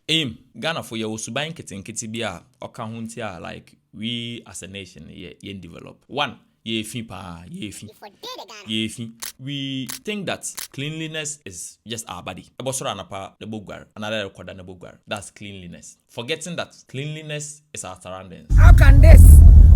Ghana for your subain kiti bia oka huntia like we as a nation ye develop. One, ye fi. We think that cleanliness is just our body. Ebosora anapa the bogwar, another record the bogwar. That's cleanliness. Forgetting that cleanliness is our surroundings. How can this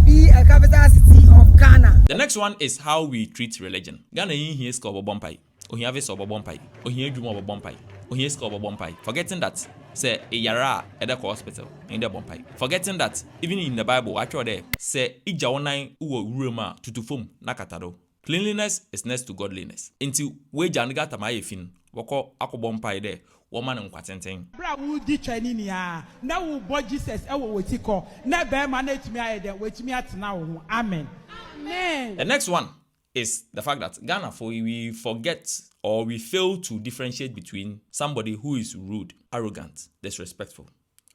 be a capital city of Ghana? The next one is how we treat religion. Ghana yin here score bompai. Ohia vis obo bompai. Ohia dwuma obo bompai. Ohia score obo bompai. Forgetting that say a yara at the hospital in the bompai. Forgetting that even in the Bible actually there say ija onai uwo urema tutufum nakatado. Cleanliness is next to godliness. Until we janiga tamaye fin wako akobompai there. Woman nkwatenten. Bra wo di twani ya na wo bo Jesus e wo wetiko na be ma na etimi aye de wetimi atena wo ho. Amen. Amen. The next one is the fact that Ghana we forget or we fail to differentiate between somebody who is rude, arrogant, disrespectful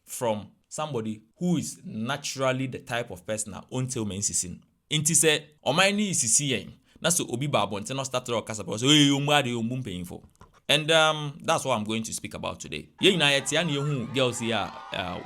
from somebody who is naturally the type of person that until men sisin. Inti say omaini isisi yen. Na so obi babo nti no start to kasa because hey umade umbum painful. And that's what I'm going to speak about today. Ye na yeti an yehu girls here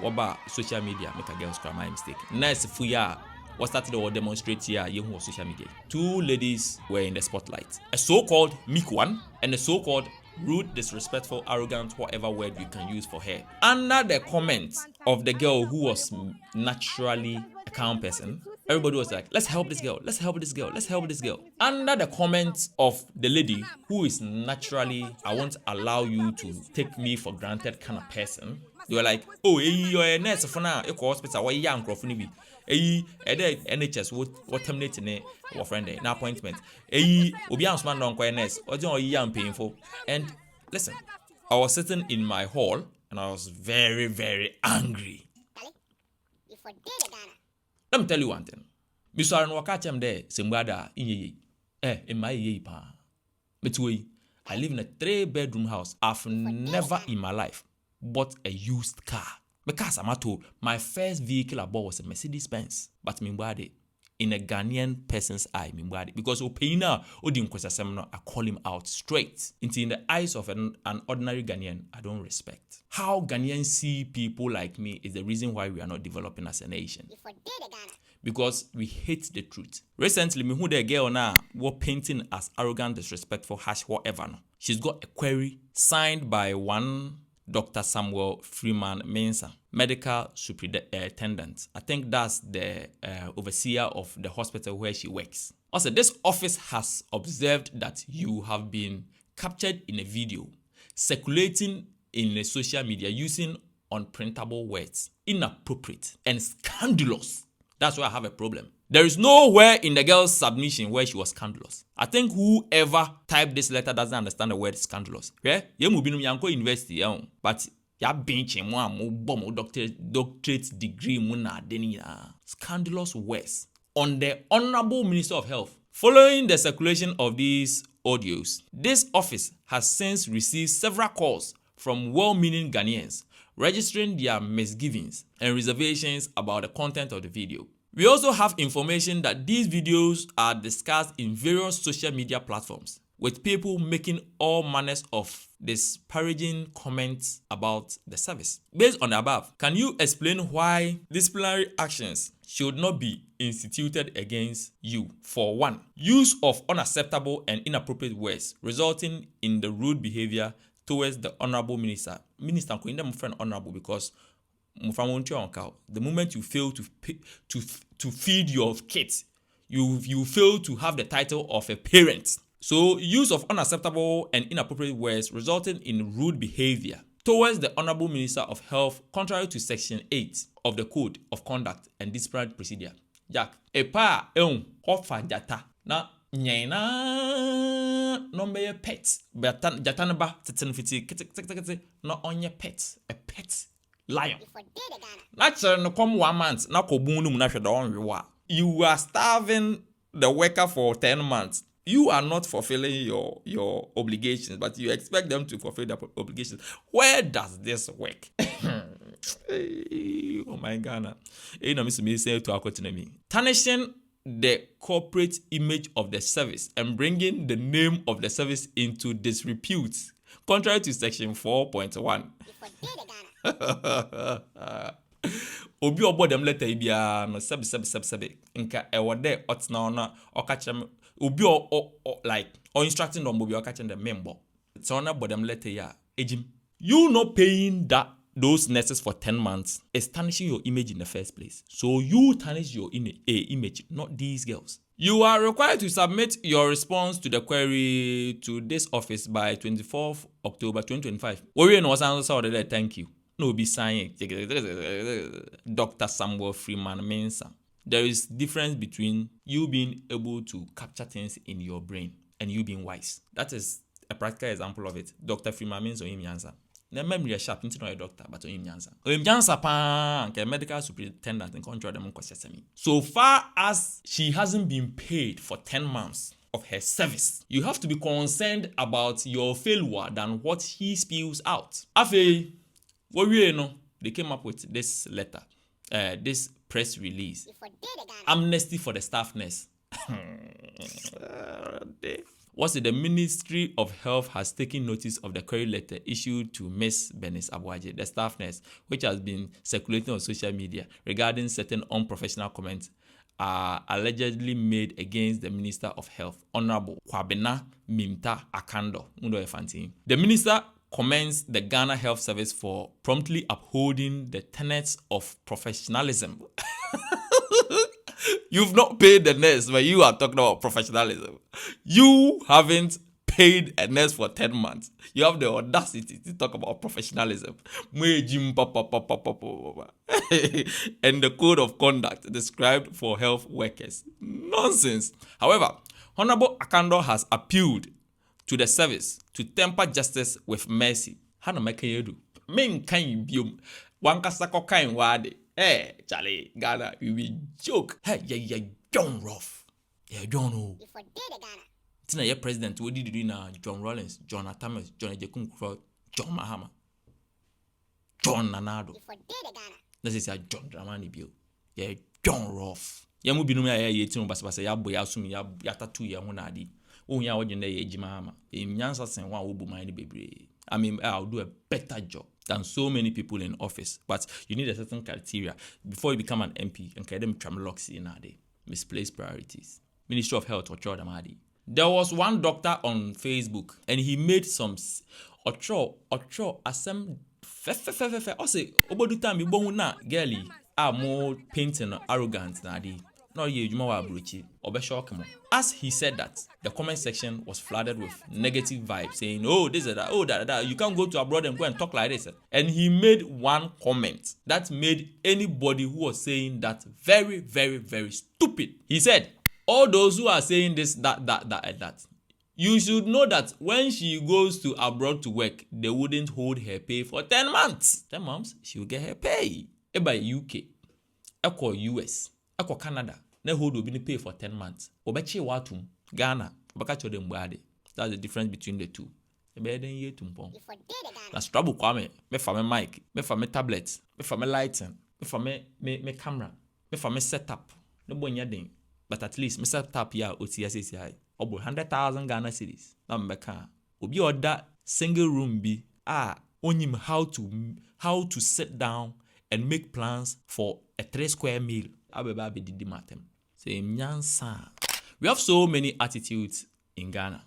woba social media make a girls cry my mistake. Nice fuya what started to demonstrate here yehu social media. Two ladies were in the spotlight. A so-called meek one and a so-called rude, disrespectful, arrogant, whatever word you can use for her. Under the comments of the girl who was naturally a calm person, everybody was like, let's help this girl, let's help this girl, let's help this girl. Under the comments of the lady who is naturally, I won't allow you to take me for granted kind of person, they were like, oh, you're a nurse for now, you're hospital, why young crofuni? NHS what terminating a friend an appointment. Obi ansman don kwa nurse, or young painful. And listen, I was sitting in my hall and I was very, very angry. Let me tell you one thing. Mr. Wakachem there, Simbada in my ye pa. Between I live in a 3-bedroom house. I've never in my life bought a used car. Because I'm told my first vehicle I bought was a Mercedes Benz. But Mimbade, in a Ghanaian person's eye, Mimbade. Because Opina Odin Kwesasem, I call him out straight. In the eyes of an ordinary Ghanaian, I don't respect. How Ghanaians see people like me is the reason why we are not developing as a nation. Because we hate the truth. Recently, me who the girl now were painting as arrogant, disrespectful, harsh, whatever. No. She's got a query signed by one Dr. Samuel Freeman Mensah, medical superintendent. I think that's the overseer of the hospital where she works. Also, this office has observed that you have been captured in a video circulating in the social media using unprintable words, inappropriate and scandalous. That's why I have a problem. There is nowhere in the girl's submission where she was scandalous. I think whoever typed this letter doesn't understand the word scandalous. Okay? Yanko university, but ya bench mo doctorate degree muna denia. Scandalous words on the Honorable Minister of Health. Following the circulation of these audios, this office has since received several calls from well-meaning Ghanaians registering their misgivings and reservations about the content of the video. We also have information that these videos are discussed in various social media platforms, with people making all manners of disparaging comments about the service. Based on the above, can you explain why disciplinary actions should not be instituted against you? For one, use of unacceptable and inappropriate words resulting in the rude behavior towards the Honorable Minister. Minister, I'm calling them friend honorable because the moment you fail to feed your kids, you fail to have the title of a parent. So use of unacceptable and inappropriate words resulting in rude behavior towards the Honorable Minister of Health, contrary to Section 8 of the Code of Conduct and Disciplinary Procedure. Jack, epa hofa jata na nyena no me pet but jata ba tetenfiti no onye pet a pet lion. No come 1 month. You are starving the worker for 10 months. You are not fulfilling your obligations, but you expect them to fulfill their obligations. Where does this work? Oh my God. Tarnishing the corporate image of the service and bringing the name of the service into disrepute, contrary to Section 4.1. Obi obo dem letter bia no seb nka e wode otna ona okachem obi like or instructing them obi okachem them member so ona bodem letter ya ejim you not paying those nurses for 10 months is tarnishing your image in the first place. So you tarnish your image, not these girls. You are required to submit your response to the query to this office by 24th October 2025. Worry no answer there, thank you. No be signing. Dr. Samuel Freeman Mensah. There is difference between you being able to capture things in your brain and you being wise. That is a practical example of it. Dr. Freeman Mensah him answer. The memory is sharp, not a doctor, but him answer. Him answer pan, medical superintendent and control them question. So far as she hasn't been paid for 10 months of her service, you have to be concerned about your failure than what he spills out. Afe, what we know, they came up with this letter, this press release, amnesty for the staff nurse. What's it? The Ministry of Health has taken notice of the query letter issued to Ms. Bernice Abuaje, the staff nurse, which has been circulating on social media regarding certain unprofessional comments allegedly made against the Minister of Health, Honorable Kwabena Mimta Akando. The minister commends the Ghana Health Service for promptly upholding the tenets of professionalism. You've not paid the nurse, but you are talking about professionalism. You haven't paid a nurse for 10 months. You have the audacity to talk about professionalism. And the code of conduct described for health workers. Nonsense. However, Honorable Akando has appealed to the service to temper justice with mercy. How do you do? Men can you one kasako kind word. Hey, Charlie, Ghana, you be joke. Hey, yeah, John Ruff. Yeah, John who? Tina, your president, what did you do now? John Rollins, John Atamas, John Ejekun Crow, John Mahama, John Nanado. This is a John Dramani Bill. Yeah, John Ruff. Yamu binumi ya yetin basabasa ya boy asumi ya tatu ya hunadi. Unya wajende ye jimama. Nyansa sen wa obu mani bebre. I mean, I'll do a better job than so many people in office. But you need a certain criteria before you become an MP. And them tramloxy in a day. Misplaced priorities. Ministry of Health or Chodamadi. There was one doctor on Facebook and he made some otro asem fe. I say obodu time you na girly are more painting arrogant na di. No ye jumawa abrochi obeshock mo. As he said that, the comment section was flooded with negative vibes saying, oh, this is that, oh, that, you can't go to abroad and go and talk like this. And he made one comment that made anybody who was saying that very, very, very stupid. He said, all those who are saying this, that, you should know that when she goes to abroad to work, they wouldn't hold her pay for 10 months. 10 months, she will get her pay. By UK, equal US, equal Canada, ne hold will be pay for 10 months. Obechi watum, Ghana, obakacho dem bade. That's the difference between the two. Na struggle kwame, me for me mic, me for me tablet, me for me lighting, me for me camera, me for me setup. No bonya den. But at least me setup ya OTSCI. Obo 100,000 Ghana cedis. Na mbeka. Obi order single room bi onim how to sit down and make plans for a 3 square meal. Abeba be didi matem. Say nyansa. We have so many attitudes in Ghana.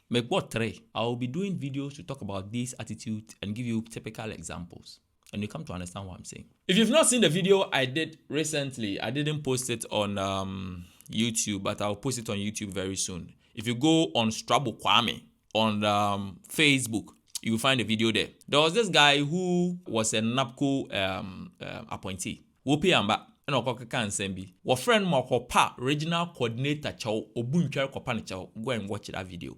Make what 3? I will be doing videos to talk about these attitudes and give you typical examples. And you come to understand what I'm saying. If you've not seen the video I did recently, I didn't post it on YouTube, but I'll post it on YouTube very soon. If you go on Strabo Kwame on Facebook, you will find a video there. There was this guy who was a Nabco appointee. Wopi amba ena okokeka nsembi. Wo friend mo kopa regional coordinator chaw obuntware kopa ne chaw. Go and watch that video.